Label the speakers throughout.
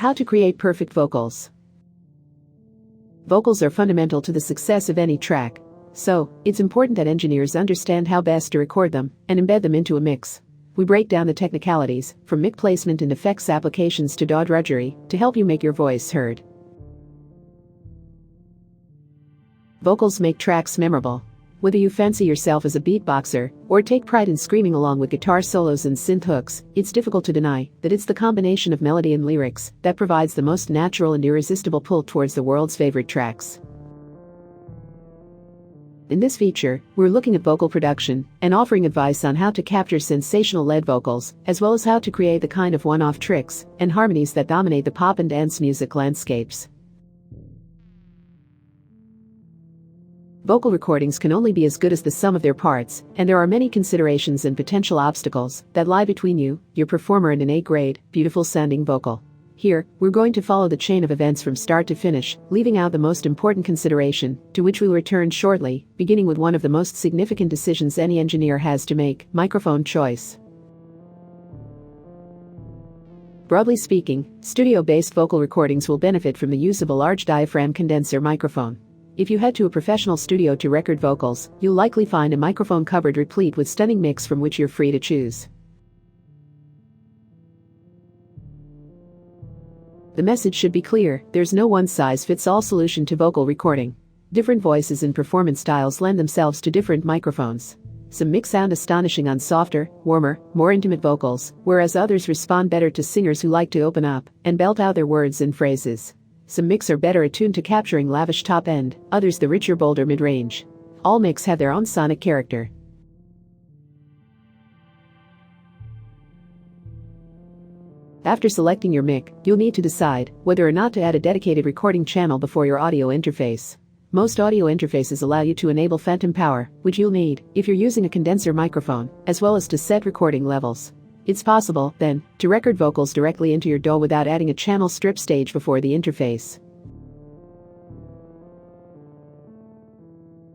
Speaker 1: How to create perfect vocals. Vocals are fundamental to the success of any track, so it's important that engineers understand how best to record them and embed them into a mix. We break down the technicalities, from mic placement and effects applications to DAW drudgery, to help you make your voice heard. Vocals make tracks memorable. Whether you fancy yourself as a beatboxer or take pride in screaming along with guitar solos and synth hooks, it's difficult to deny that it's the combination of melody and lyrics that provides the most natural and irresistible pull towards the world's favorite tracks. In this feature, we're looking at vocal production and offering advice on how to capture sensational lead vocals, as well as how to create the kind of one-off tricks and harmonies that dominate the pop and dance music landscapes. Vocal recordings can only be as good as the sum of their parts, and there are many considerations and potential obstacles that lie between you, your performer, and an A-grade, beautiful-sounding vocal. Here, we're going to follow the chain of events from start to finish, leaving out the most important consideration, to which we'll return shortly, beginning with one of the most significant decisions any engineer has to make: microphone choice. Broadly speaking, studio-based vocal recordings will benefit from the use of a large diaphragm condenser microphone. If you head to a professional studio to record vocals, you'll likely find a microphone cupboard replete with stunning mix from which you're free to choose. The message should be clear: there's no one-size-fits-all solution to vocal recording. Different voices and performance styles lend themselves to different microphones. Some mix sound astonishing on softer, warmer, more intimate vocals, whereas others respond better to singers who like to open up and belt out their words and phrases. Some mix are better attuned to capturing lavish top end, others the richer, bolder mid-range. All mix have their own sonic character. After selecting your mic, you'll need to decide whether or not to add a dedicated recording channel before your audio interface. Most audio interfaces allow you to enable phantom power, which you'll need if you're using a condenser microphone, as well as to set recording levels. It's possible, then, to record vocals directly into your DAW without adding a channel strip stage before the interface.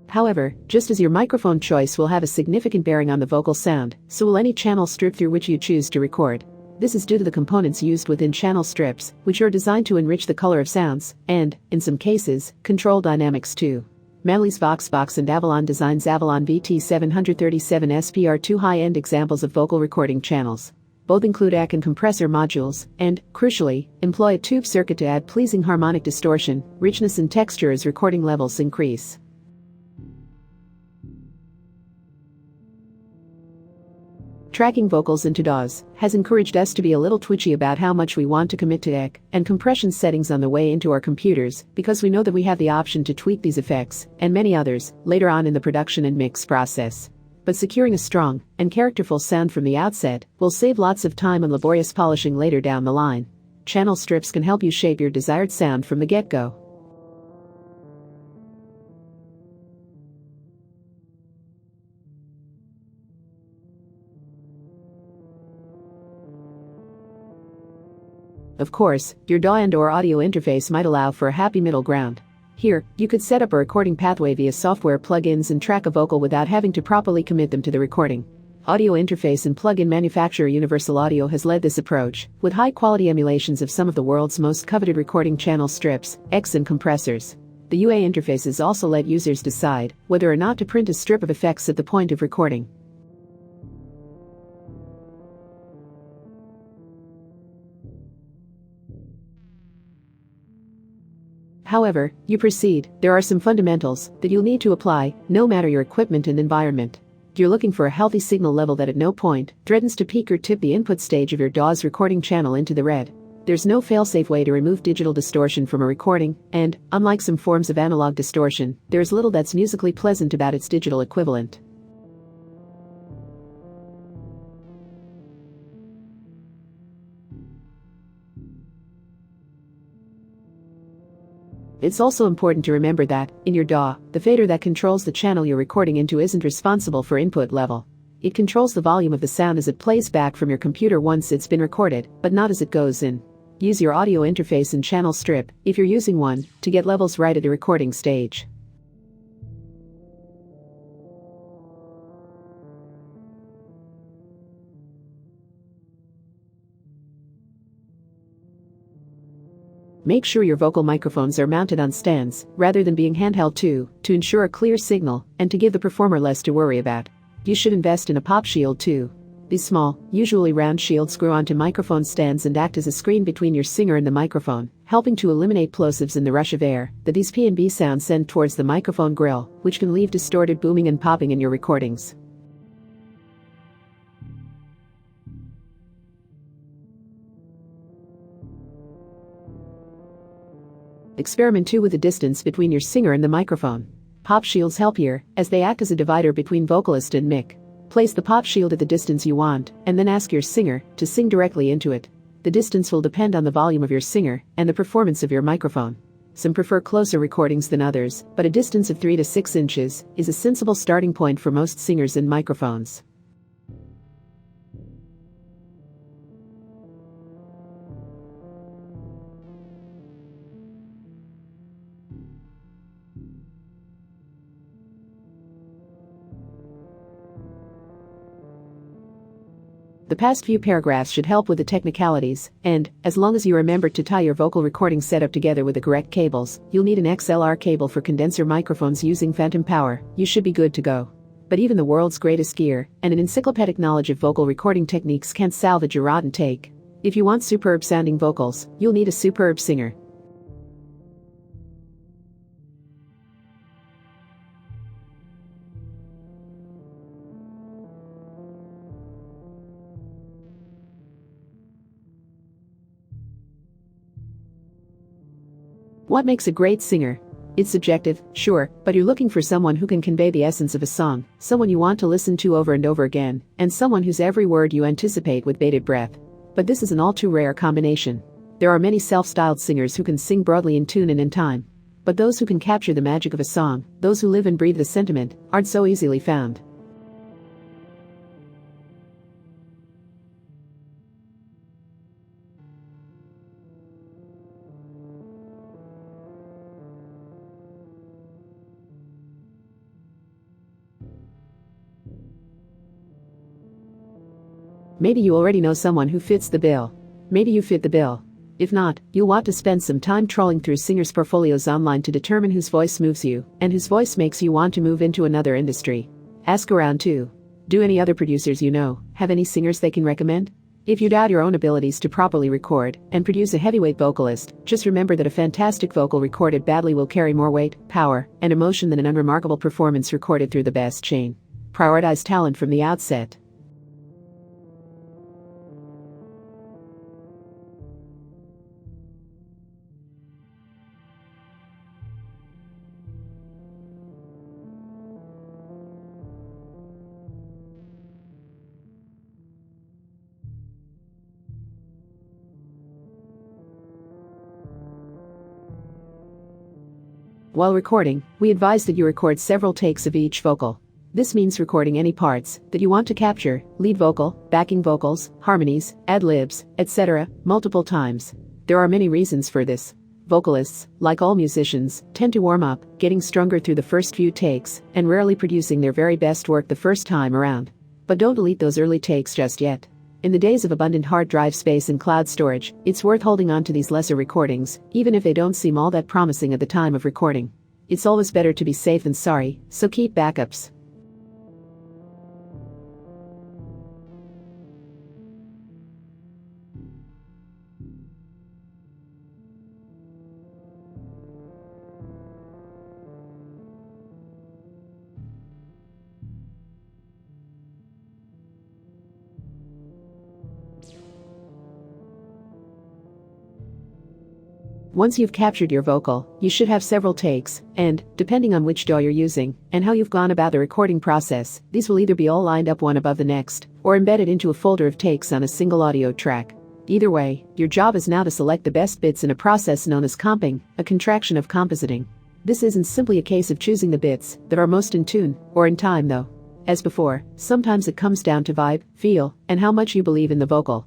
Speaker 1: However, just as your microphone choice will have a significant bearing on the vocal sound, so will any channel strip through which you choose to record. This is due to the components used within channel strips, which are designed to enrich the color of sounds and, in some cases, control dynamics too. Manley's VoxBox and Avalon Design's Avalon VT737SP are two high-end examples of vocal recording channels. Both include ACK and compressor modules, and, crucially, employ a tube circuit to add pleasing harmonic distortion, richness and texture as recording levels increase. Tracking vocals into DAWs has encouraged us to be a little twitchy about how much we want to commit to ACK and compression settings on the way into our computers, because we know that we have the option to tweak these effects, and many others, later on in the production and mix process. But securing a strong and characterful sound from the outset will save lots of time and laborious polishing later down the line. Channel strips can help you shape your desired sound from the get-go. Of course, your DAW and/or audio interface might allow for a happy middle ground. Here, you could set up a recording pathway via software plugins and track a vocal without having to properly commit them to the recording. Audio interface and plugin manufacturer Universal Audio has led this approach, with high-quality emulations of some of the world's most coveted recording channel strips, ECs and compressors. The UA interfaces also let users decide whether or not to print a strip of effects at the point of recording. However you proceed, there are some fundamentals that you'll need to apply, no matter your equipment and environment. You're looking for a healthy signal level that at no point threatens to peak or tip the input stage of your DAW's recording channel into the red. There's no fail-safe way to remove digital distortion from a recording, and, unlike some forms of analog distortion, there's little that's musically pleasant about its digital equivalent. It's also important to remember that, in your DAW, the fader that controls the channel you're recording into isn't responsible for input level. It controls the volume of the sound as it plays back from your computer once it's been recorded, but not as it goes in. Use your audio interface and channel strip, if you're using one, to get levels right at the recording stage. Make sure your vocal microphones are mounted on stands, rather than being handheld too, to ensure a clear signal, and to give the performer less to worry about. You should invest in a pop shield too. These small, usually round shields screw onto microphone stands and act as a screen between your singer and the microphone, helping to eliminate plosives and the rush of air that these P&B sounds send towards the microphone grill, which can leave distorted booming and popping in your recordings. Experiment too with the distance between your singer and the microphone. Pop shields help here, as they act as a divider between vocalist and mic. Place the pop shield at the distance you want, and then ask your singer to sing directly into it. The distance will depend on the volume of your singer and the performance of your microphone. Some prefer closer recordings than others, but a distance of 3 to 6 inches is a sensible starting point for most singers and microphones. The past few paragraphs should help with the technicalities, and, as long as you remember to tie your vocal recording setup together with the correct cables, you'll need an XLR cable for condenser microphones using phantom power, you should be good to go. But even the world's greatest gear, and an encyclopedic knowledge of vocal recording techniques can't salvage a rotten take. If you want superb sounding vocals, you'll need a superb singer. What makes a great singer? It's subjective, sure, but you're looking for someone who can convey the essence of a song, someone you want to listen to over and over again, and someone whose every word you anticipate with bated breath. But this is an all too rare combination. There are many self-styled singers who can sing broadly in tune and in time. But those who can capture the magic of a song, those who live and breathe the sentiment, aren't so easily found. Maybe you already know someone who fits the bill. Maybe you fit the bill. If not, you'll want to spend some time trawling through singers' portfolios online to determine whose voice moves you, and whose voice makes you want to move into another industry. Ask around too. Do any other producers you know have any singers they can recommend? If you doubt your own abilities to properly record and produce a heavyweight vocalist, just remember that a fantastic vocal recorded badly will carry more weight, power, and emotion than an unremarkable performance recorded through the best chain. Prioritize talent from the outset. While recording, we advise that you record several takes of each vocal. This means recording any parts that you want to capture, lead vocal, backing vocals, harmonies, ad-libs, etc., multiple times. There are many reasons for this. Vocalists, like all musicians, tend to warm up, getting stronger through the first few takes, and rarely producing their very best work the first time around. But don't delete those early takes just yet. In the days of abundant hard drive space and cloud storage, it's worth holding on to these lesser recordings, even if they don't seem all that promising at the time of recording. It's always better to be safe than sorry, so keep backups. Once you've captured your vocal, you should have several takes, and, depending on which DAW you're using, and how you've gone about the recording process, these will either be all lined up one above the next, or embedded into a folder of takes on a single audio track. Either way, your job is now to select the best bits in a process known as comping, a contraction of compositing. This isn't simply a case of choosing the bits that are most in tune, or in time though. As before, sometimes it comes down to vibe, feel, and how much you believe in the vocal.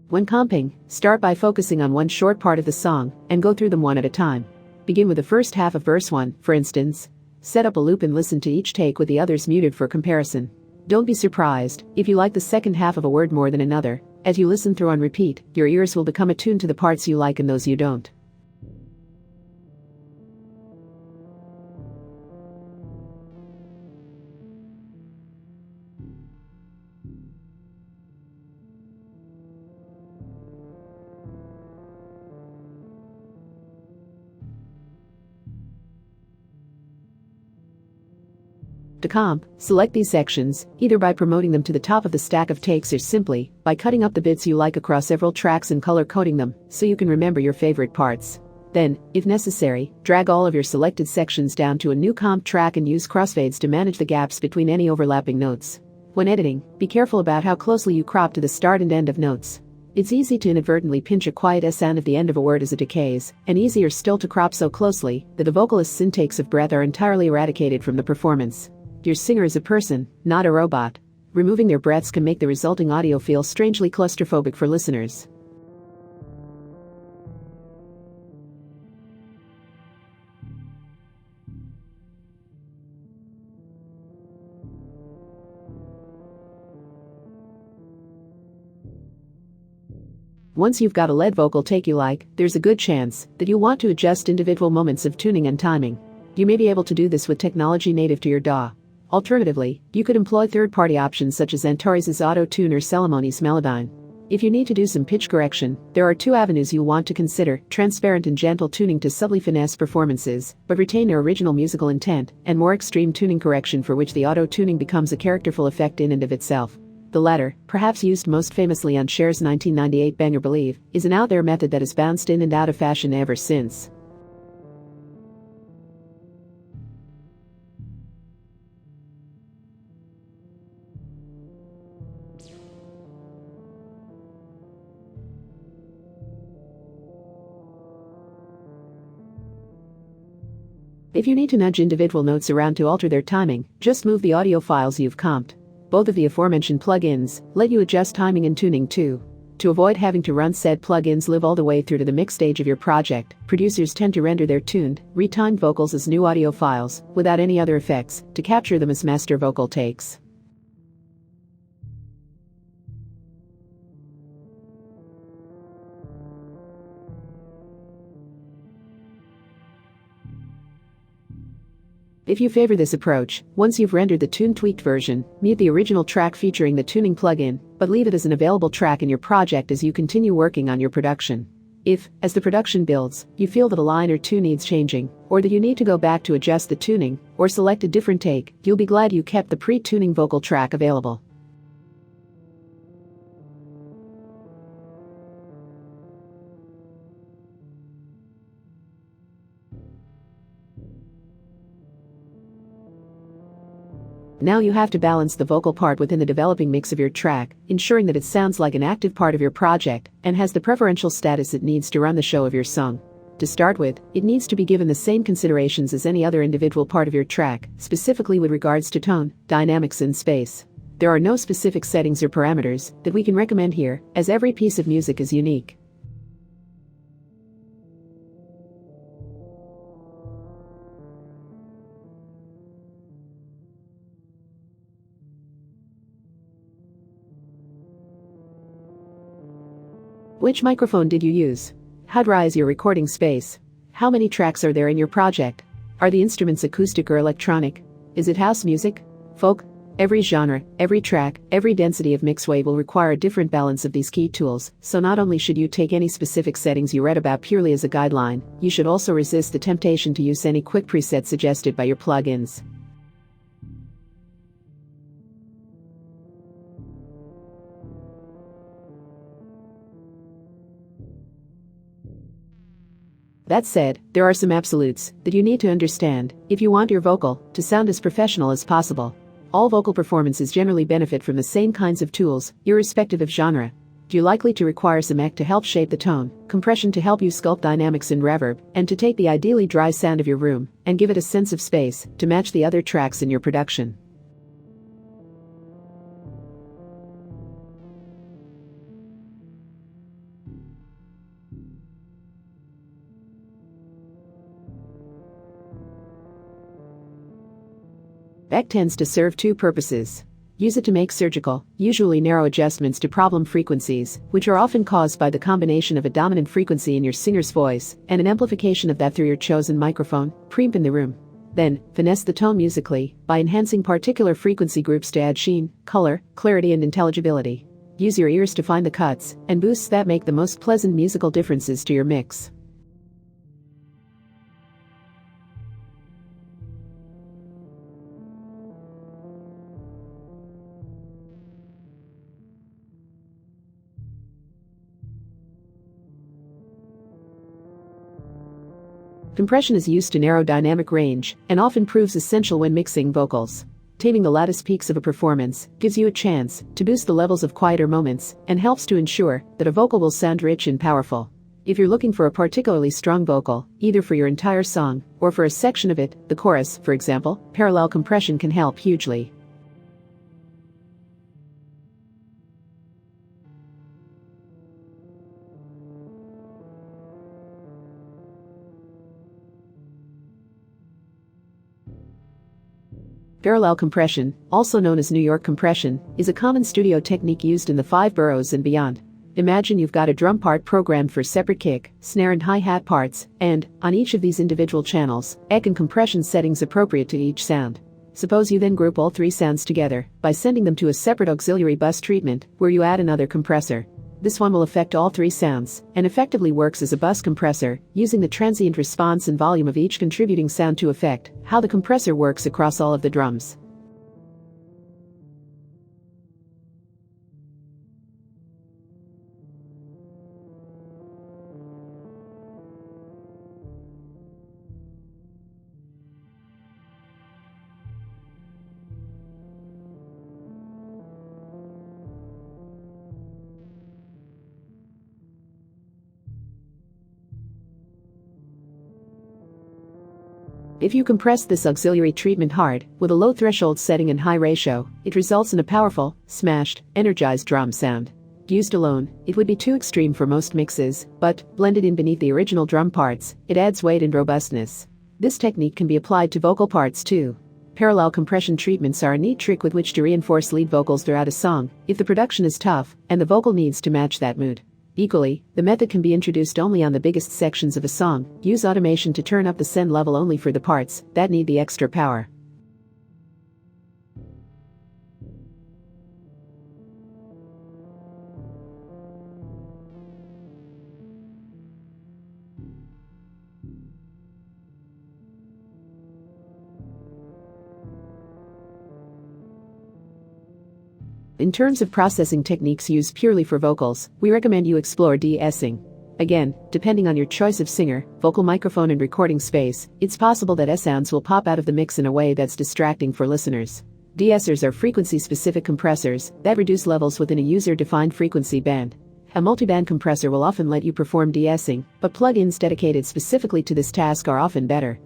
Speaker 1: When comping, start by focusing on one short part of the song and go through them one at a time. Begin with the first half of verse 1, for instance. Set up a loop and listen to each take with the others muted for comparison. Don't be surprised if you like the second half of a word more than another. As you listen through on repeat, your ears will become attuned to the parts you like and those you don't. To comp, select these sections, either by promoting them to the top of the stack of takes or simply by cutting up the bits you like across several tracks and color-coding them so you can remember your favorite parts. Then, if necessary, drag all of your selected sections down to a new comp track and use crossfades to manage the gaps between any overlapping notes. When editing, be careful about how closely you crop to the start and end of notes. It's easy to inadvertently pinch a quiet S sound at the end of a word as it decays, and easier still to crop so closely that the vocalist's intakes of breath are entirely eradicated from the performance. Your singer is a person, not a robot. Removing their breaths can make the resulting audio feel strangely claustrophobic for listeners. Once you've got a lead vocal take you like, there's a good chance that you'll want to adjust individual moments of tuning and timing. You may be able to do this with technology native to your DAW. Alternatively, you could employ third-party options such as Antares' Auto-Tune or Celemoni's Melodyne. If you need to do some pitch correction, there are two avenues you'll want to consider: transparent and gentle tuning to subtly finesse performances, but retain their original musical intent, and more extreme tuning correction for which the auto-tuning becomes a characterful effect in and of itself. The latter, perhaps used most famously on Cher's 1998 banger Believe, is an out-there method that has bounced in and out of fashion ever since. If you need to nudge individual notes around to alter their timing, just move the audio files you've comped. Both of the aforementioned plugins let you adjust timing and tuning too. To avoid having to run said plugins live all the way through to the mix stage of your project, producers tend to render their tuned, retimed vocals as new audio files, without any other effects, to capture them as master vocal takes. If you favor this approach, once you've rendered the tune-tweaked version, mute the original track featuring the tuning plugin, but leave it as an available track in your project as you continue working on your production. If, as the production builds, you feel that a line or two needs changing, or that you need to go back to adjust the tuning, or select a different take, you'll be glad you kept the pre-tuning vocal track available. Now you have to balance the vocal part within the developing mix of your track, ensuring that it sounds like an active part of your project and has the preferential status it needs to run the show of your song. To start with, it needs to be given the same considerations as any other individual part of your track, specifically with regards to tone, dynamics, and space. There are no specific settings or parameters that we can recommend here, as every piece of music is unique. Which microphone did you use? How dry is your recording space? How many tracks are there in your project? Are the instruments acoustic or electronic? Is it house music? Folk? Every genre, every track, every density of mix wave will require a different balance of these key tools, so not only should you take any specific settings you read about purely as a guideline, you should also resist the temptation to use any quick presets suggested by your plugins. That said, there are some absolutes that you need to understand if you want your vocal to sound as professional as possible. All vocal performances generally benefit from the same kinds of tools, irrespective of genre. You're likely to require some EQ to help shape the tone, compression to help you sculpt dynamics and reverb, and to take the ideally dry sound of your room and give it a sense of space to match the other tracks in your production. EQ tends to serve two purposes. Use it to make surgical, usually narrow adjustments to problem frequencies, which are often caused by the combination of a dominant frequency in your singer's voice and an amplification of that through your chosen microphone, preamp in the room. Then, finesse the tone musically by enhancing particular frequency groups to add sheen, color, clarity and intelligibility. Use your ears to find the cuts and boosts that make the most pleasant musical differences to your mix. Compression is used to narrow dynamic range and often proves essential when mixing vocals. Taming the loudest peaks of a performance gives you a chance to boost the levels of quieter moments and helps to ensure that a vocal will sound rich and powerful. If you're looking for a particularly strong vocal, either for your entire song or for a section of it, the chorus, for example, parallel compression can help hugely. Parallel compression, also known as New York compression, is a common studio technique used in the 5 boroughs and beyond. Imagine you've got a drum part programmed for separate kick, snare and hi-hat parts, and, on each of these individual channels, EQ and compression settings appropriate to each sound. Suppose you then group all 3 sounds together by sending them to a separate auxiliary bus treatment where you add another compressor. This one will affect all 3 sounds and effectively works as a bus compressor, using the transient response and volume of each contributing sound to affect how the compressor works across all of the drums. If you compress this auxiliary treatment hard, with a low threshold setting and high ratio, it results in a powerful, smashed, energized drum sound. Used alone, it would be too extreme for most mixes, but, blended in beneath the original drum parts, it adds weight and robustness. This technique can be applied to vocal parts too. Parallel compression treatments are a neat trick with which to reinforce lead vocals throughout a song, if the production is tough, and the vocal needs to match that mood. Equally, the method can be introduced only on the biggest sections of a song. Use automation to turn up the send level only for the parts that need the extra power. In terms of processing techniques used purely for vocals, we recommend you explore de-essing. Again, depending on your choice of singer, vocal microphone and recording space, it's possible that S-sounds will pop out of the mix in a way that's distracting for listeners. De-essers are frequency-specific compressors that reduce levels within a user-defined frequency band. A multiband compressor will often let you perform de-essing, but plugins dedicated specifically to this task are often better.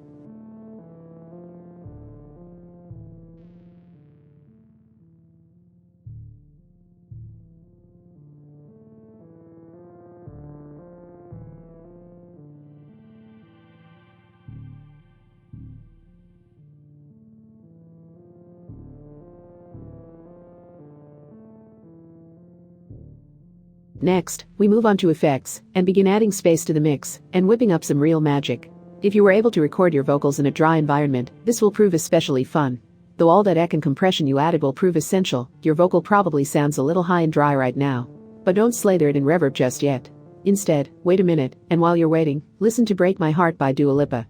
Speaker 1: Next, we move on to effects and begin adding space to the mix and whipping up some real magic. If you were able to record your vocals in a dry environment, this will prove especially fun. Though all that EQ and compression you added will prove essential, your vocal probably sounds a little high and dry right now. But don't slather it in reverb just yet. Instead, wait a minute, and while you're waiting, listen to Break My Heart by Dua Lipa.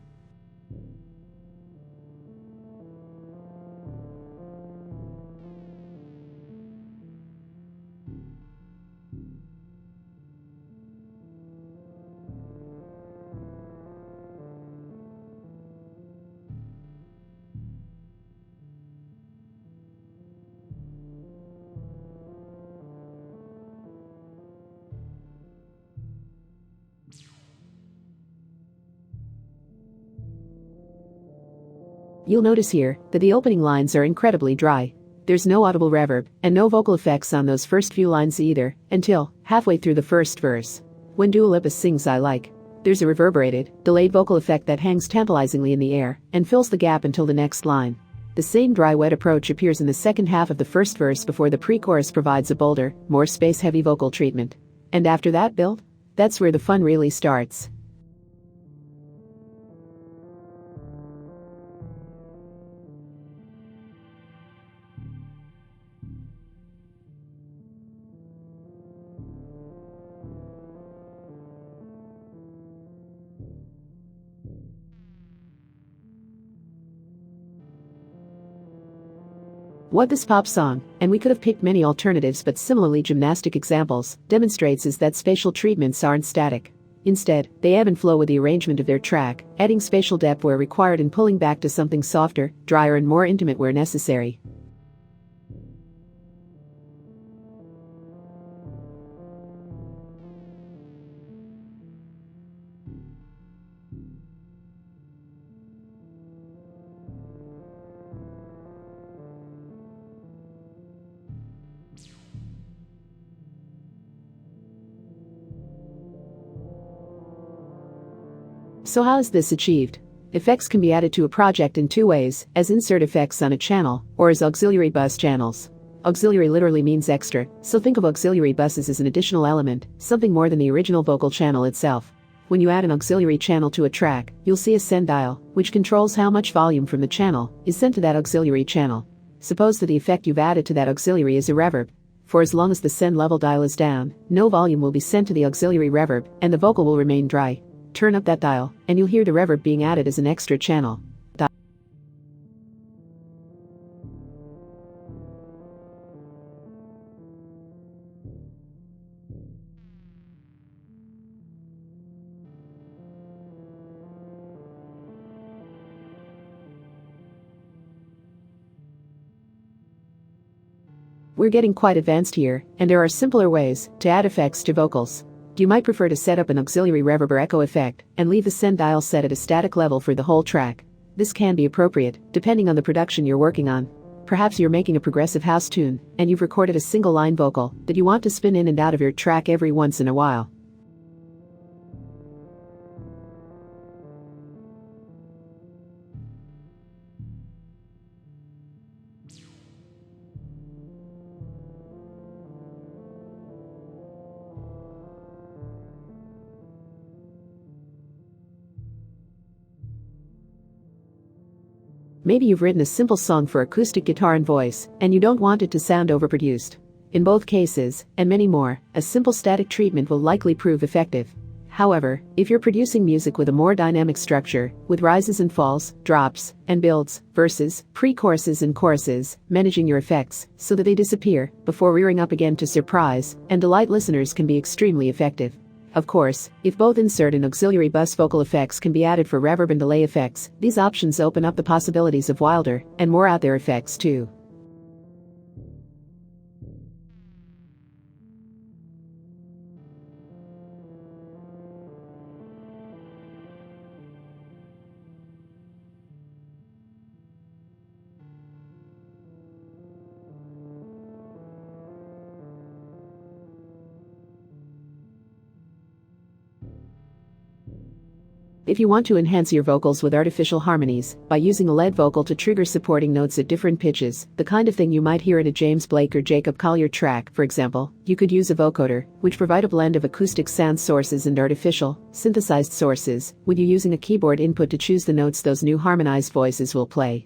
Speaker 1: You'll notice here that the opening lines are incredibly dry. There's no audible reverb, and no vocal effects on those first few lines either, until halfway through the first verse. When Dua Lipa sings I Like, there's a reverberated, delayed vocal effect that hangs tantalizingly in the air and fills the gap until the next line. The same dry-wet approach appears in the second half of the first verse before the pre-chorus provides a bolder, more space-heavy vocal treatment. And after that build? That's where the fun really starts. What this pop song, and we could have picked many alternatives but similarly gymnastic examples, demonstrates is that spatial treatments aren't static. Instead, they ebb and flow with the arrangement of their track, adding spatial depth where required and pulling back to something softer, drier and more intimate where necessary. So how is this achieved? Effects can be added to a project in two ways, as insert effects on a channel, or as auxiliary bus channels. Auxiliary literally means extra, so think of auxiliary buses as an additional element, something more than the original vocal channel itself. When you add an auxiliary channel to a track, you'll see a send dial, which controls how much volume from the channel is sent to that auxiliary channel. Suppose that the effect you've added to that auxiliary is a reverb. For as long as the send level dial is down, no volume will be sent to the auxiliary reverb, and the vocal will remain dry. Turn up that dial, and you'll hear the reverb being added as an extra channel. We're getting quite advanced here, and there are simpler ways to add effects to vocals. You might prefer to set up an auxiliary reverb or echo effect and leave the send dial set at a static level for the whole track. This can be appropriate, depending on the production you're working on. Perhaps you're making a progressive house tune, and you've recorded a single line vocal that you want to spin in and out of your track every once in a while. Maybe you've written a simple song for acoustic guitar and voice, and you don't want it to sound overproduced. In both cases, and many more, a simple static treatment will likely prove effective. However, if you're producing music with a more dynamic structure, with rises and falls, drops, and builds, verses, pre-choruses and choruses, managing your effects so that they disappear before rearing up again to surprise and delight listeners can be extremely effective. Of course, if both insert and auxiliary bus vocal effects can be added for reverb and delay effects, these options open up the possibilities of wilder and more out there effects too. If you want to enhance your vocals with artificial harmonies, by using a lead vocal to trigger supporting notes at different pitches, the kind of thing you might hear in a James Blake or Jacob Collier track, for example, you could use a vocoder, which provide a blend of acoustic sound sources and artificial, synthesized sources, with you using a keyboard input to choose the notes those new harmonized voices will play.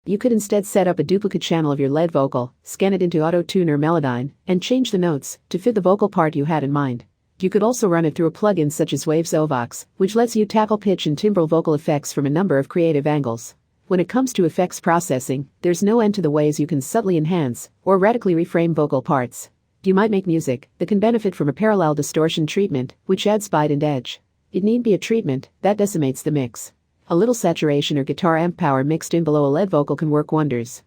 Speaker 1: You could instead set up a duplicate channel of your lead vocal, scan it into Auto-Tune or Melodyne, and change the notes to fit the vocal part you had in mind. You could also run it through a plugin such as Waves Ovox, which lets you tackle pitch and timbral vocal effects from a number of creative angles. When it comes to effects processing, there's no end to the ways you can subtly enhance or radically reframe vocal parts. You might make music that can benefit from a parallel distortion treatment, which adds bite and edge. It need be a treatment that decimates the mix. A little saturation or guitar amp power mixed in below a lead vocal can work wonders.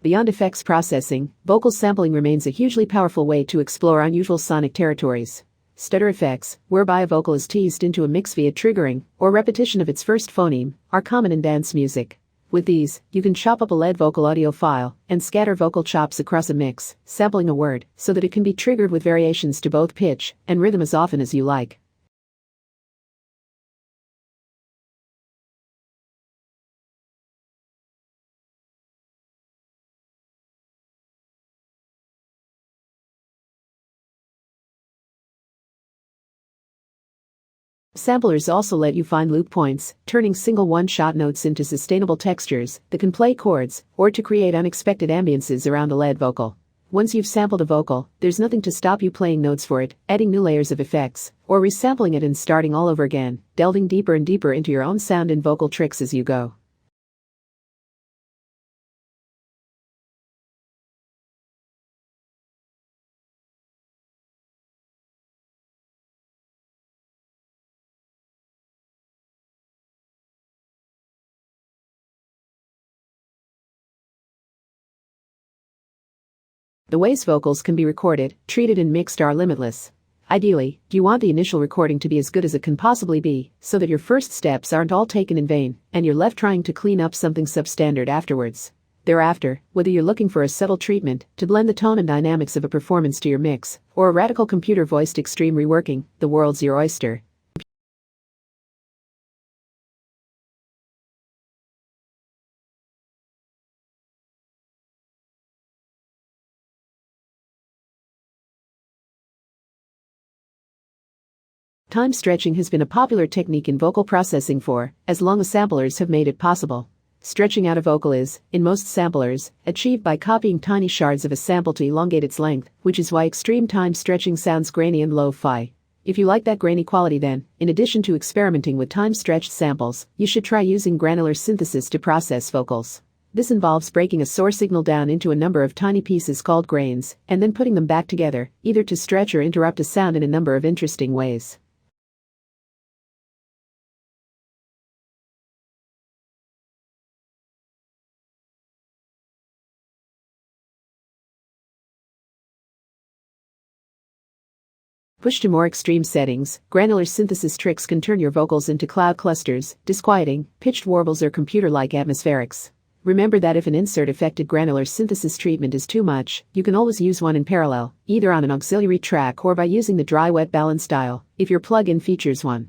Speaker 1: Beyond effects processing, vocal sampling remains a hugely powerful way to explore unusual sonic territories. Stutter effects, whereby a vocal is teased into a mix via triggering or repetition of its first phoneme, are common in dance music. With these, you can chop up a lead vocal audio file and scatter vocal chops across a mix, sampling a word so that it can be triggered with variations to both pitch and rhythm as often as you like. Samplers also let you find loop points, turning single one-shot notes into sustainable textures that can play chords or to create unexpected ambiances around a lead vocal. Once you've sampled a vocal, there's nothing to stop you playing notes for it, adding new layers of effects, or resampling it and starting all over again, delving deeper and deeper into your own sound and vocal tricks as you go. The ways vocals can be recorded, treated and mixed are limitless. Ideally, you want the initial recording to be as good as it can possibly be, so that your first steps aren't all taken in vain, and you're left trying to clean up something substandard afterwards. Thereafter, whether you're looking for a subtle treatment to blend the tone and dynamics of a performance to your mix, or a radical computer-voiced extreme reworking, the world's your oyster. Time stretching has been a popular technique in vocal processing for as long as samplers have made it possible. Stretching out a vocal is, in most samplers, achieved by copying tiny shards of a sample to elongate its length, which is why extreme time stretching sounds grainy and lo-fi. If you like that grainy quality, then, in addition to experimenting with time-stretched samples, you should try using granular synthesis to process vocals. This involves breaking a source signal down into a number of tiny pieces called grains, and then putting them back together, either to stretch or interrupt a sound in a number of interesting ways. Pushed to more extreme settings, granular synthesis tricks can turn your vocals into cloud clusters, disquieting, pitched warbles or computer-like atmospherics. Remember that if an insert-affected granular synthesis treatment is too much, you can always use one in parallel, either on an auxiliary track or by using the dry-wet balance dial, if your plugin features one.